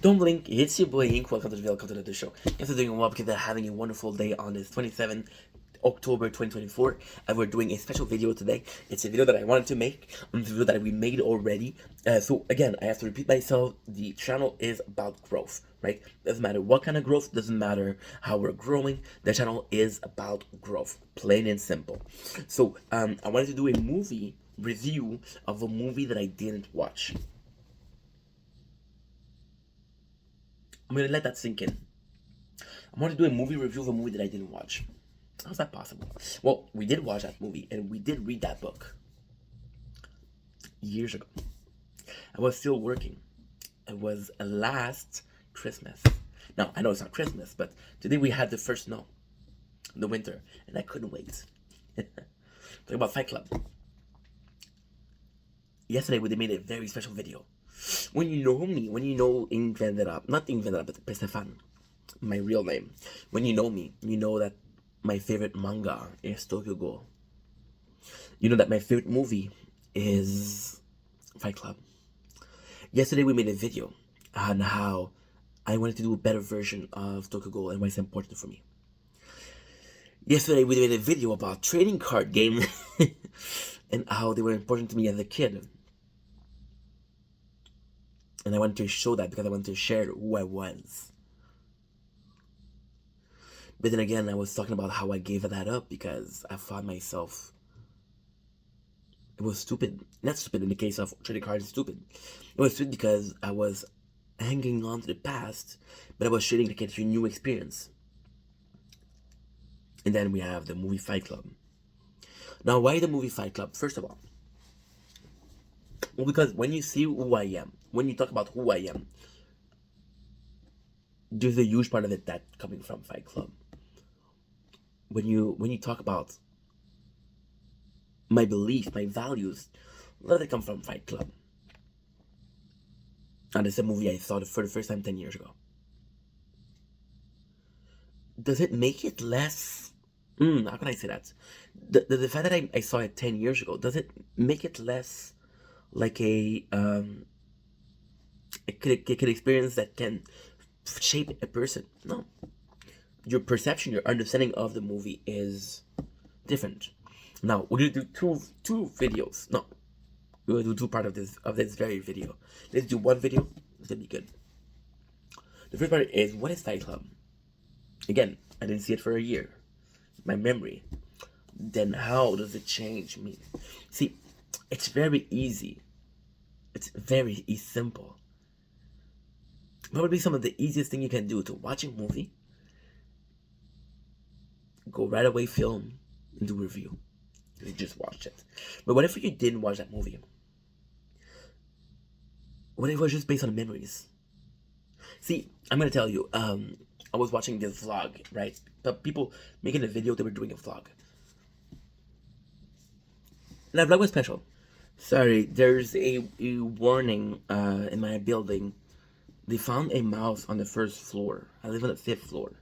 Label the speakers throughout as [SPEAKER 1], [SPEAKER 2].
[SPEAKER 1] Don't blink, it's your boy Ink. Welcome to the Welcome to the show. If you're doing well, because they're having a wonderful day on this 27th October 2024, and we're doing a special video today. It's a video that I wanted to make, it's a video that we made already. So again, I have to repeat myself. The channel is about growth, right? Doesn't matter what kind of growth, doesn't matter how we're growing. The channel is about growth, plain and simple. So I wanted to do a movie review of a movie that I didn't watch. I'm gonna let that sink in. I want to do a movie review of a movie that I didn't watch. How's that possible? Well, we did watch that movie and we did read that book years ago. I was still working. It was last Christmas. Now, I know it's not Christmas, but today we had the first snow in the winter, and I couldn't wait. Talk about Fight Club. Yesterday, we made a very special video. When you know me, when you know Ink Vendera, not Ink Vendera, but Stefan, my real name. When you know me, you know that my favorite manga is Tokyo Ghoul. You know that my favorite movie is Fight Club. Yesterday we made a video on how I wanted to do a better version of Tokyo Ghoul and why it's important for me. Yesterday we made a video about trading card games and how they were important to me as a kid. And I wanted to show that because I wanted to share who I was. But then again, I was talking about how I gave that up because I found myself... It was stupid. Not stupid in the case of trading cards, stupid. It was stupid because I was hanging on to the past, but I was trading to get a new experience. And then we have the movie Fight Club. Now, why the movie Fight Club? First of all, well, because when you see who I am, when you talk about who I am, there's a huge part of it that coming from Fight Club. When you talk about my beliefs, my values, a lot of it come from Fight Club. And it's a movie I saw for the first time 10 years ago. Does it make it less... how can I say that? The fact that I saw it 10 years ago, does it make it less like a experience that can shape a person? No. Your perception, your understanding of the movie is different. Now we're gonna do two videos. No, we're gonna do two parts of this very video. Let's do one video. It's gonna be good. The first part is, what is Fight Club? Again, I didn't see it for a year. My memory. Then how does it change me? See, it's very easy. It's very simple. Probably some of the easiest thing you can do to watch a movie. Go right away, film, and do a review. You just watched it. But what if you didn't watch that movie? What if it was just based on memories? See, I'm gonna tell you, I was watching this vlog, right? But people making a video, they were doing a vlog. And that vlog was special. Sorry, there's a warning in my building. They found a mouse on the first floor. I live on the 5th floor.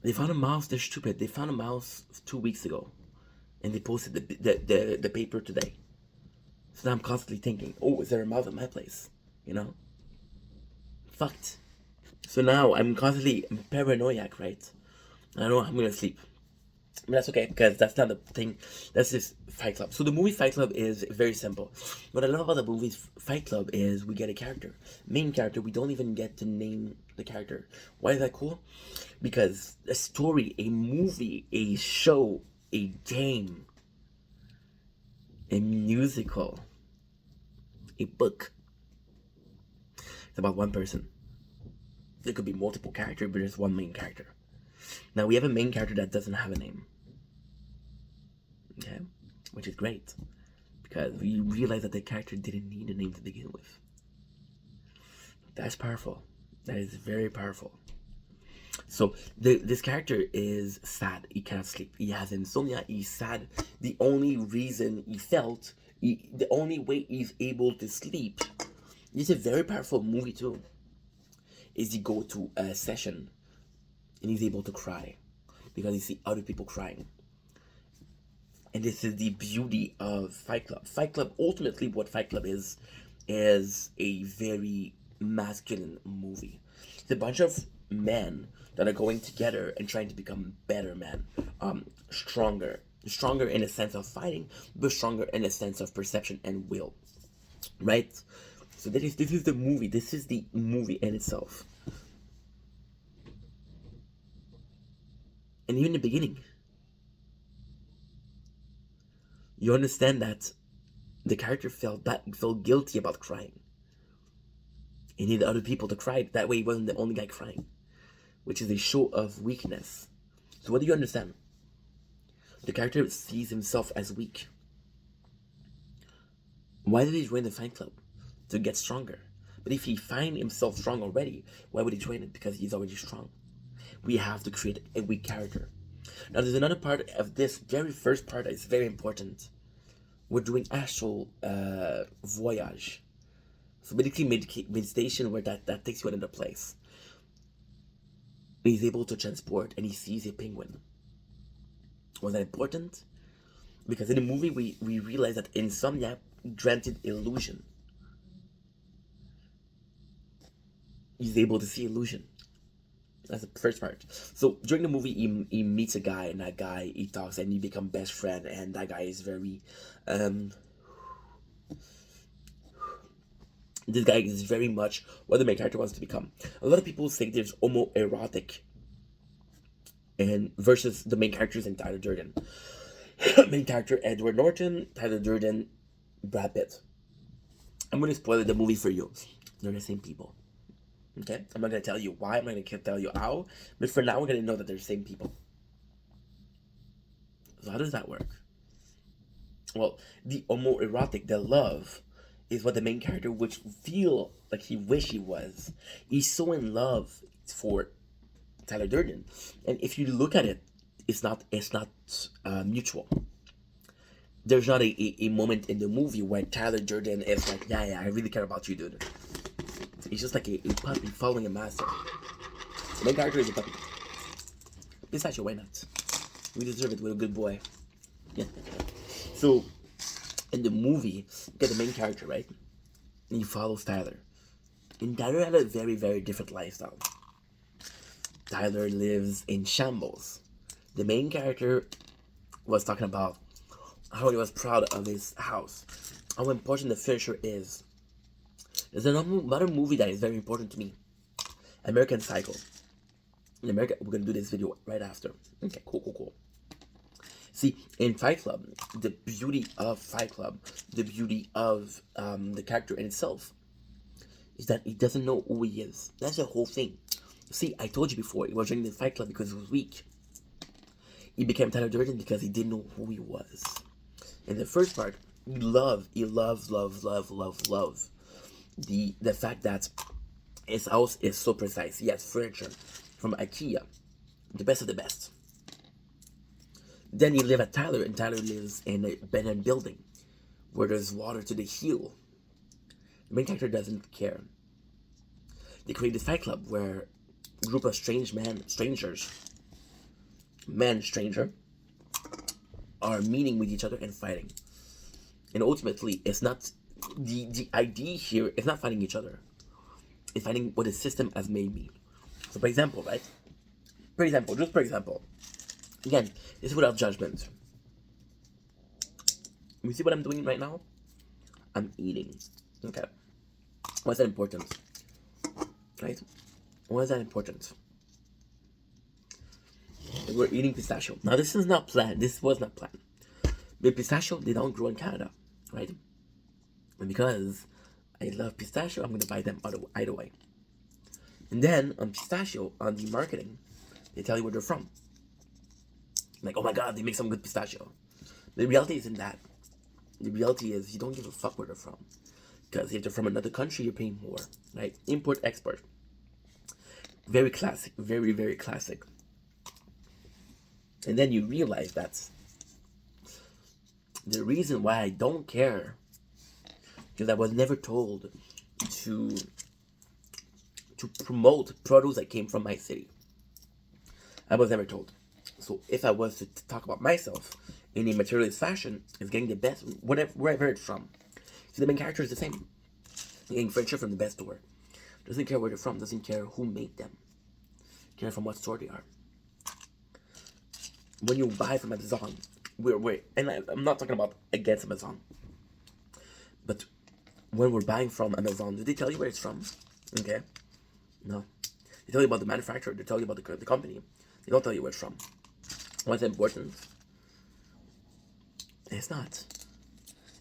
[SPEAKER 1] They found a mouse, they're stupid. They found a mouse 2 weeks ago. And they posted the paper today. So now I'm constantly thinking, oh, is there a mouse at my place? You know? Fucked. So now I'm constantly paranoid, right? I don't know how I'm gonna sleep. But that's okay, because that's not the thing. That's just Fight Club. So the movie Fight Club is very simple. What I love about the movie Fight Club is we get a character. Main character, we don't even get to name the character. Why is that cool? Because a story, a movie, a show, a game, a musical, a book, it's about one person. There could be multiple characters, but there's one main character. Now we have a main character that doesn't have a name. Okay? Which is great. Because we realize that the character didn't need a name to begin with. That's powerful. That is very powerful. So this character is sad. He cannot sleep. He has insomnia. He's sad. The only reason the only way he's able to sleep, it's a very powerful movie too, is he go to a session and he's able to cry because he see other people crying. And this is the beauty of Fight Club. Fight Club, ultimately what Fight Club is a very masculine movie. It's a bunch of men that are going together and trying to become better men, stronger, stronger in a sense of fighting, but stronger in a sense of perception and will, right? So this is the movie. This is the movie in itself. And even in the beginning, you understand that the character felt guilty about crying. He needed other people to cry. That way he wasn't the only guy crying, which is a show of weakness. So what do you understand? The character sees himself as weak. Why did he join the fight club? To get stronger. But if he finds himself strong already, why would he join it? Because he's already strong. We have to create a weak character. Now there's another part of this very first part that is very important. We're doing astral voyage. So basically meditation where that takes you another place. He's able to transport and he sees a penguin. Was that important? Because in the movie we realize that insomnia granted illusion. He's able to see illusion. That's the first part. So during the movie, he meets a guy, and that guy, he talks, and he become best friend, and that guy is very, this guy is very much what the main character wants to become. A lot of people think there's homoerotic and versus the main characters in Tyler Durden. Main character Edward Norton, Tyler Durden, Brad Pitt. I'm going to spoil the movie for you. They're the same people. Okay? I'm not going to tell you why, I'm not going to tell you how, but for now we're going to know that they're the same people. So how does that work? Well, the homoerotic, the love, is what the main character would feel like he wish he was. He's so in love for Tyler Durden. And if you look at it, it's not mutual. There's not a moment in the movie where Tyler Durden is like, yeah, I really care about you, dude. He's just like a puppy following a master. The main character is a puppy. Pistachio, why not? We deserve it, we're a good boy. Yeah. So, in the movie, you get the main character, right? And he follows Tyler. And Tyler had a very, very different lifestyle. Tyler lives in shambles. The main character was talking about how he was proud of his house, how important the furniture is. There's another movie that is very important to me, American Psycho. In America, we're gonna do this video right after. Okay, cool. See, in Fight Club, the beauty of Fight Club, the beauty of the character in itself, is that he doesn't know who he is. That's the whole thing. See, I told you before, he was joining the Fight Club because he was weak. He became Tyler Durden because he didn't know who he was. In the first part, he loves the fact that his house is so precise. He has furniture from IKEA, the best of the best. Then you live at Tyler, and Tyler lives in a abandoned building where there's water to the heel. The main character doesn't care. They create this Fight Club where a group of strangers, are meeting with each other and fighting. And ultimately, it's not the idea here is not fighting each other. It's fighting what the system has made me. So for example, right? Just for example. Again, this is without judgment. You see what I'm doing right now? I'm eating. Okay. Why is that important? Right? Why is that important? We're eating pistachio. Now this is not planned. This was not planned. But pistachio, they don't grow in Canada, right? And because I love pistachio, I'm going to buy them either way. And then on pistachio, on the marketing, they tell you where they're from. Like, oh my god, they make some good pistachio. The reality isn't that. The reality is you don't give a fuck where they're from. Because if they're from another country, you're paying more, right? Import, export. Very classic. Very, very classic. And then you realize that the reason why I don't care, because I was never told to promote produce that came from my city. I was never told. So if I was to talk about myself in a materialist fashion, it's getting the best, wherever it's from. So the main character is the same. Getting furniture from the best store. Doesn't care where they're from. Doesn't care who made them. Care from what store they are. When you buy from Amazon, and I'm not talking about against Amazon, but when we're buying from Amazon, do they tell you where it's from? Okay, no. They tell you about the manufacturer. They tell you about the company. They don't tell you where it's from. What's important? It's not.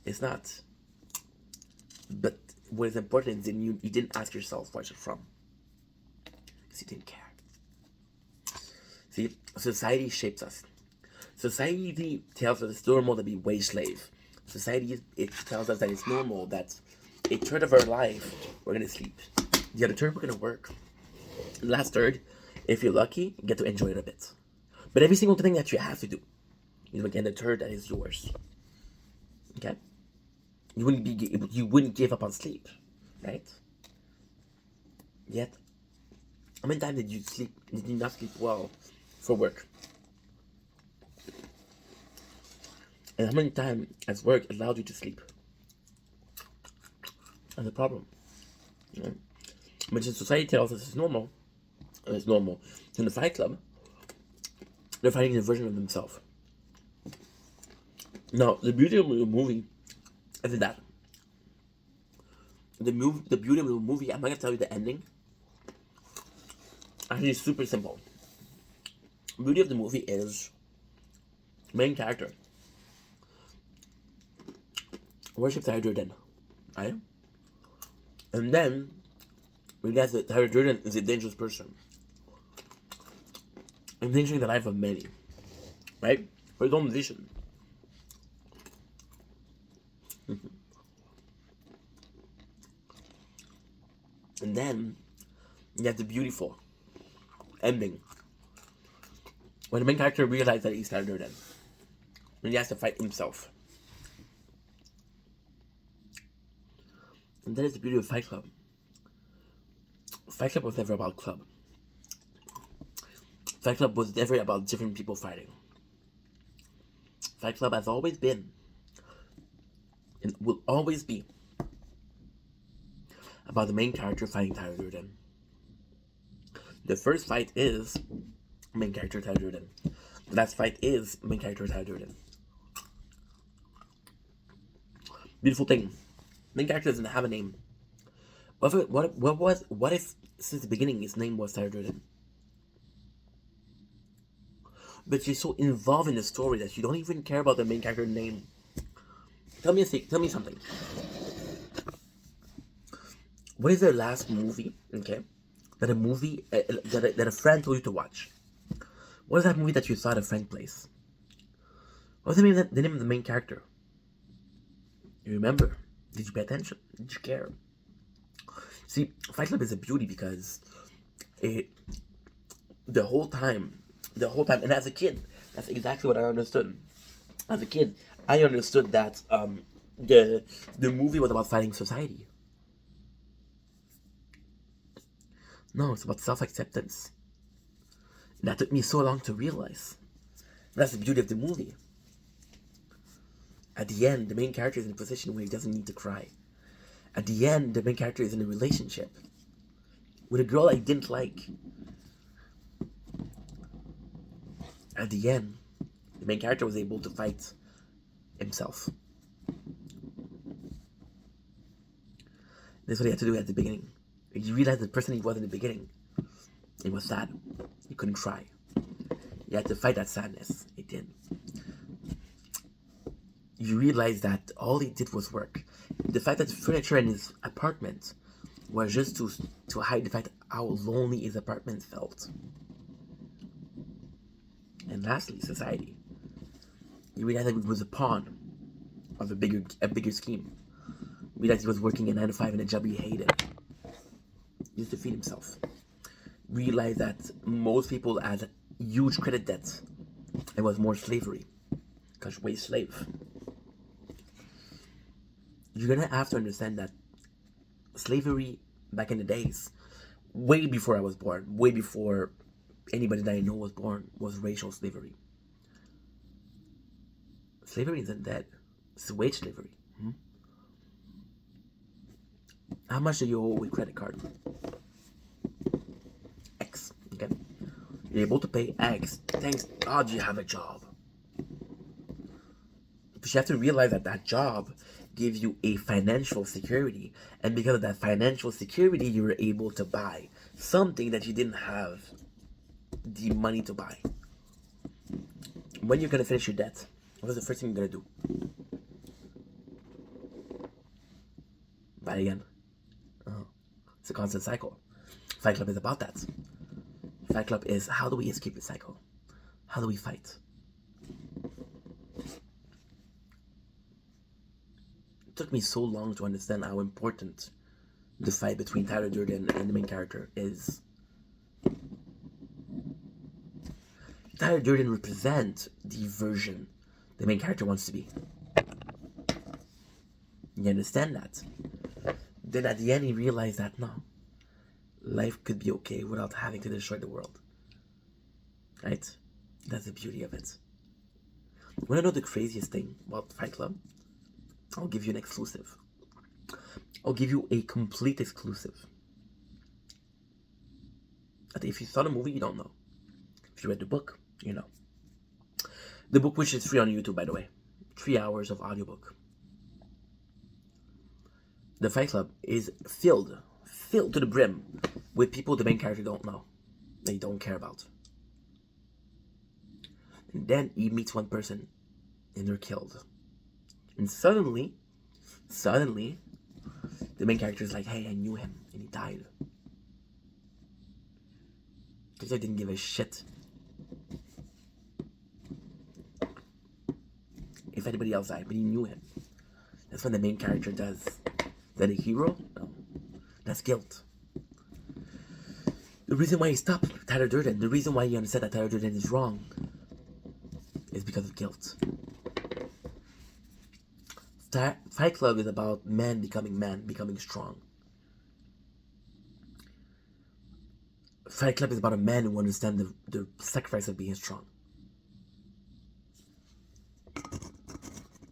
[SPEAKER 1] It's not. But what is important is you didn't ask yourself where's it from. Because you didn't care. See, society shapes us. Society tells us it's normal to be wage slave. Society it tells us that it's normal that a third of our life we're gonna sleep. The other third we're gonna work. The last third, if you're lucky, you get to enjoy it a bit. But every single thing that you have to do, you know, again, the third that is yours. Okay? You wouldn't give up on sleep, right? Yet, how many times did you not sleep well for work? And how many times as work allowed you to sleep? That's a problem. You know? But since society tells us it's normal. In the Fight Club, they're fighting a version of themselves. Now, the beauty of the movie isn't that. The beauty of the movie, I'm not gonna tell you the ending. Actually, it's super simple. The beauty of the movie is main character worships Tyler Durden, right? And then realize that Tyler Durden is a dangerous person, endangering the life of many, right? For his own vision. And then you have the beautiful ending when the main character realizes that he's Tyler Durden, and he has to fight himself. And that is the beauty of Fight Club. Fight Club was never about club. Fight Club was never about different people fighting. Fight Club has always been, and will always be, about the main character fighting Tyler Durden. The first fight is main character Tyler Durden. The last fight is main character Tyler Durden. Beautiful thing. Main character doesn't have a name. What if since the beginning his name was Tyler Durden? But you're so involved in the story that you don't even care about the main character's name. Tell me something. What is the last movie, okay, that a friend told you to watch? What is that movie that you saw at a friend place? What was the name of the main character? You remember? Did you pay attention? Did you care? See, Fight Club is a beauty because the whole time, and as a kid, that's exactly what I understood. As a kid, I understood that the movie was about fighting society. No, it's about self-acceptance. And that took me so long to realize. That's the beauty of the movie. At the end, the main character is in a position where he doesn't need to cry. At the end, the main character is in a relationship with a girl I didn't like. At the end, the main character was able to fight himself. That's what he had to do at the beginning. You realize the person he was in the beginning, he was sad. He couldn't cry. He had to fight that sadness. He did. You realize that all he did was work. The fact that the furniture in his apartment was just to hide the fact how lonely his apartment felt. And lastly, society. You realize that he was a pawn of a bigger scheme. You realize he was working a 9-to-5 in a job he hated. Just to feed himself. Realize that most people had huge credit debts. It was more slavery. Because wage slave. You're gonna have to understand that slavery back in the days, way before I was born, way before anybody that I know was born, was racial slavery. Slavery isn't dead. It's wage slavery. How much do you owe with credit card? X. Okay. You're able to pay X. Thanks God you have a job. But you have to realize that that job gives you a financial security, and because of that financial security, you were able to buy something that you didn't have the money to buy. When you're gonna finish your debt, what is the first thing you're gonna do? Buy again. It's a constant cycle. Fight Club is about that. Fight Club is how do we escape the cycle? How do we fight? It took me so long to understand how important the fight between Tyler Durden and the main character is. Tyler Durden represents the version the main character wants to be. You understand that? Then at the end he realized that no, life could be okay without having to destroy the world. Right? That's the beauty of it. Wanna know the craziest thing about Fight Club? I'll give you an exclusive. I'll give you a complete exclusive. If you saw the movie, you don't know. If you read the book, you know. The book, which is free on YouTube, by the way. 3 hours of audiobook. The Fight Club is filled to the brim with people the main character don't know. They don't care about. And then he meets one person and they're killed. And suddenly, the main character is like, hey, I knew him and he died. Because I didn't give a shit if anybody else died, but he knew him. That's when the main character does. Is that a hero? No. That's guilt. The reason why he stopped Tyler Durden, the reason why he understood that Tyler Durden is wrong, is because of guilt. Fight Club is about man, becoming strong. Fight Club is about a man who understands the sacrifice of being strong.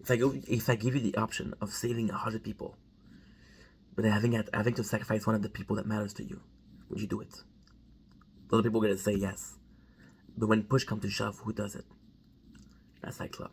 [SPEAKER 1] If I give you the option of saving 100 people, but having to sacrifice one of the people that matters to you, would you do it? A lot of people are gonna say yes, but when push comes to shove, who does it? That's Fight Club.